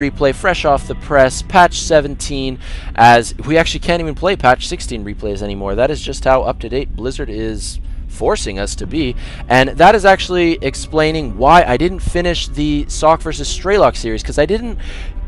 replay fresh off the press, patch 17, as we actually can't even play patch 16 replays anymore. That is just how up-to-date Blizzard is forcing us to be, and that is actually explaining why I didn't finish the Sock vs. Straylock series, because I didn't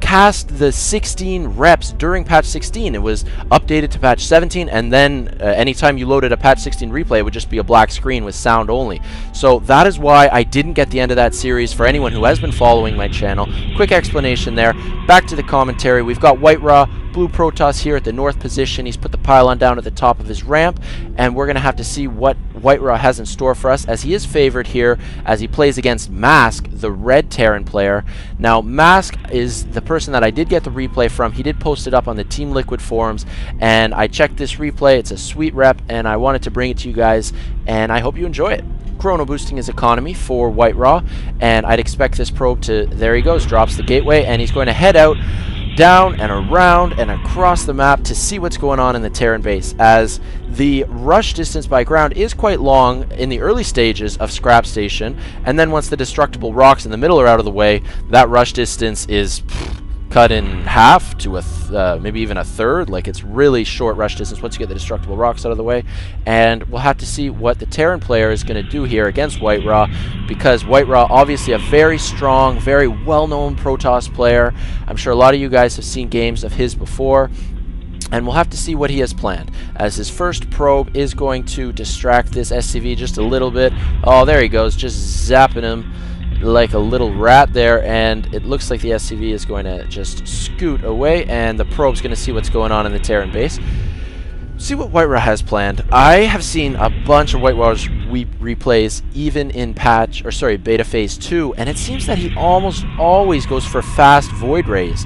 cast the 16 reps during patch 16. It was updated to patch 17, and then anytime you loaded a patch 16 replay, it would just be a black screen with sound only. So that is why I didn't get the end of that series. For anyone who has been following my channel, quick explanation there. Back to the commentary. We've got WhiteRa, Blue Protoss here at the north position. He's put the pylon down at the top of his ramp, and we're going to have to see what WhiteRa has in store for us, as he is favored here as he plays against Masq, the red Terran player. Now, Masq is the person that I did get the replay from. He did post it up on the Team Liquid forums, and I checked this replay. It's a sweet rep, and I wanted to bring it to you guys, and I hope you enjoy it. Chrono boosting his economy for WhiteRa, and I'd expect this probe to, there he goes, drops the gateway, and he's going to head out down and around and across the map to see what's going on in the Terran base, as the rush distance by ground is quite long in the early stages of Scrap Station, and then once the destructible rocks in the middle are out of the way, that rush distance is cut in half to maybe even a third. Like, it's really short rush distance once you get the destructible rocks out of the way. And we'll have to see what the Terran player is going to do here against WhiteRa, because WhiteRa, obviously a very strong, very well-known Protoss player. I'm sure a lot of you guys have seen games of his before, and we'll have to see what he has planned, as his first probe is going to distract this SCV just a little bit. Oh, there he goes, just zapping him like a little rat there, and it looks like the SCV is going to just scoot away, and the probe's going to see what's going on in the Terran base. See what WhiteRa has planned. I have seen a bunch of WhiteRa's replays even in beta phase 2, and it seems that he almost always goes for fast void rays.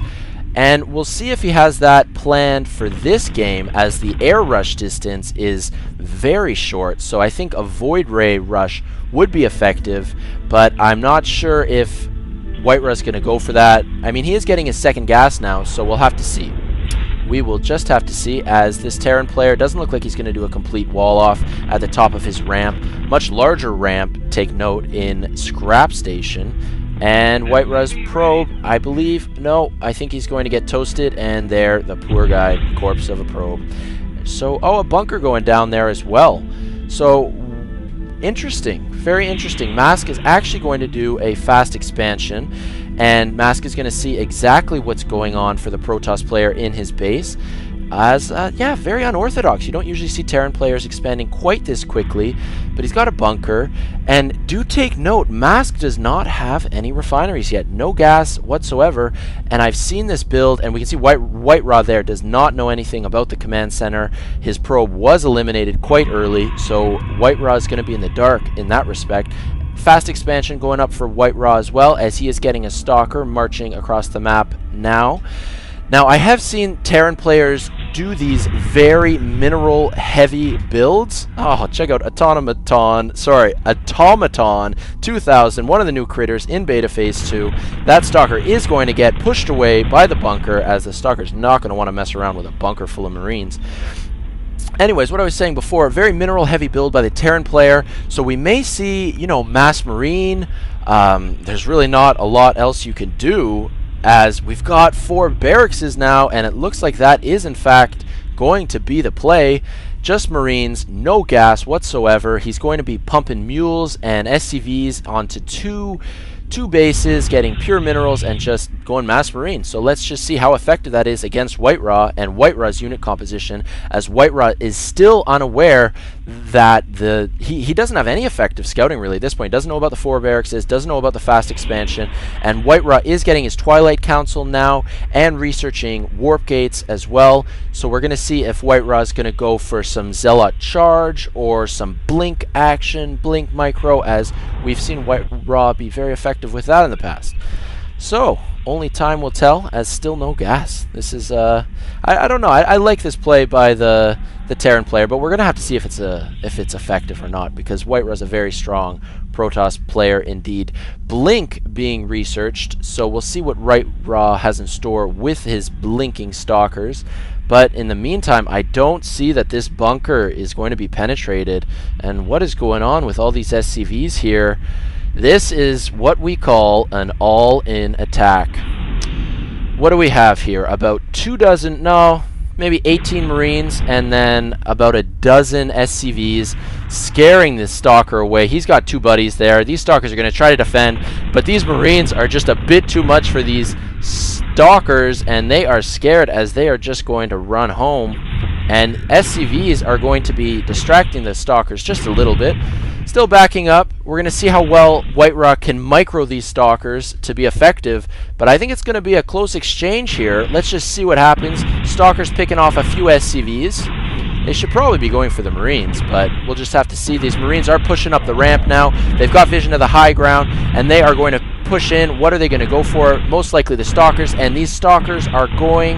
And we'll see if he has that planned for this game, as the air rush distance is very short. So I think a void ray rush would be effective, but I'm not sure if WhiteRa is going to go for that. I mean, he is getting his second gas now, so we'll have to see. We will just have to see, as this Terran player doesn't look like he's going to do a complete wall off at the top of his ramp. Much larger ramp, take note, in Scrap Station. And WhiteRa's probe, I believe, no, I think he's going to get toasted, and there, the poor guy, corpse of a probe. So, oh, a bunker going down there as well. So, interesting, very interesting. Masq is actually going to do a fast expansion, and Masq is going to see exactly what's going on for the Protoss player in his base. As, yeah, very unorthodox. You don't usually see Terran players expanding quite this quickly, but he's got a bunker. And do take note, Masq does not have any refineries yet. No gas whatsoever. And I've seen this build, and we can see WhiteRa there does not know anything about the command center. His probe was eliminated quite early, so WhiteRa is going to be in the dark in that respect. Fast expansion going up for WhiteRa as well, as he is getting a stalker marching across the map now. Now, I have seen Terran players do these very mineral-heavy builds. Oh, check out Automaton 2000, one of the new critters in Beta Phase 2. That Stalker is going to get pushed away by the bunker, as the Stalker's not going to want to mess around with a bunker full of Marines. Anyways, what I was saying before, a very mineral-heavy build by the Terran player, so we may see, you know, mass Marine. There's really not a lot else you can do, as we've got 4 barracks now, and it looks like that is in fact going to be the play. Just Marines, no gas whatsoever. He's going to be pumping mules and SCVs onto two bases, getting pure minerals and just going mass Marine. So let's just see how effective that is against WhiteRa and WhiteRa's unit composition, as WhiteRa is still unaware that he doesn't have any effective scouting really at this point. He doesn't know about the 4 barracks, doesn't know about the fast expansion, and WhiteRa is getting his Twilight Council now and researching warp gates as well. So we're going to see if WhiteRa is going to go for some Zealot charge or some blink action, blink micro, as we've seen WhiteRa be very effective with that in the past. So only time will tell, as still no gas. This is I don't know. I like this play by the Terran player, but we're gonna have to see if it's effective or not, because WhiteRa is a very strong Protoss player indeed. Blink being researched, so we'll see what WhiteRa has in store with his blinking stalkers. But in the meantime, I don't see that this bunker is going to be penetrated. And what is going on with all these SCVs here? This is what we call an all-in attack. what do we have here? About 24, no, maybe 18 Marines, and then about a dozen SCVs scaring this Stalker away. He's got 2 buddies there. These Stalkers are going to try to defend, but these Marines are just a bit too much for these Stalkers, and they are scared as they are just going to run home. And SCVs are going to be distracting the Stalkers just a little bit. Still backing up. We're going to see how well WhiteRa can micro these Stalkers to be effective, but I think it's going to be a close exchange here. Let's just see what happens. Stalkers picking off a few SCVs. They should probably be going for the Marines, but we'll just have to see. These Marines are pushing up the ramp now. They've got vision of the high ground, and they are going to push in. What are they going to go for? Most likely the Stalkers, and these Stalkers are going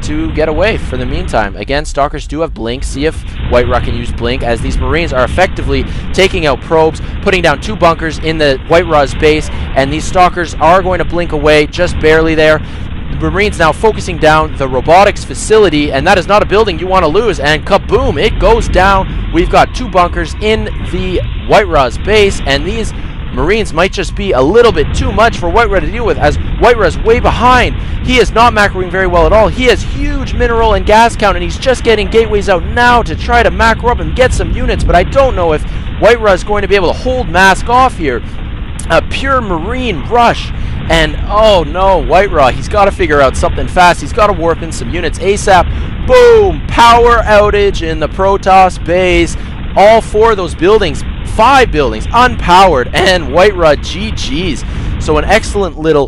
to get away for the meantime. Again, Stalkers do have Blink. See if WhiteRa can use Blink, as these Marines are effectively taking out probes, putting down 2 bunkers in the WhiteRa's base, and these Stalkers are going to blink away just barely there. The Marines now focusing down the robotics facility, and that is not a building you want to lose, and kaboom, it goes down. We've got 2 bunkers in the WhiteRa's base, and these Marines might just be a little bit too much for WhiteRa to deal with, as WhiteRa is way behind. He is not macroing very well at all. He has huge mineral and gas count, and he's just getting gateways out now to try to macro up and get some units, but I don't know if WhiteRa is going to be able to hold Masq off here. A pure Marine rush, and oh no, WhiteRa, he's got to figure out something fast. He's got to warp in some units ASAP. Boom! Power outage in the Protoss base. All 4 of those buildings, 5 buildings, unpowered, and WhiteRa GG's. So an excellent little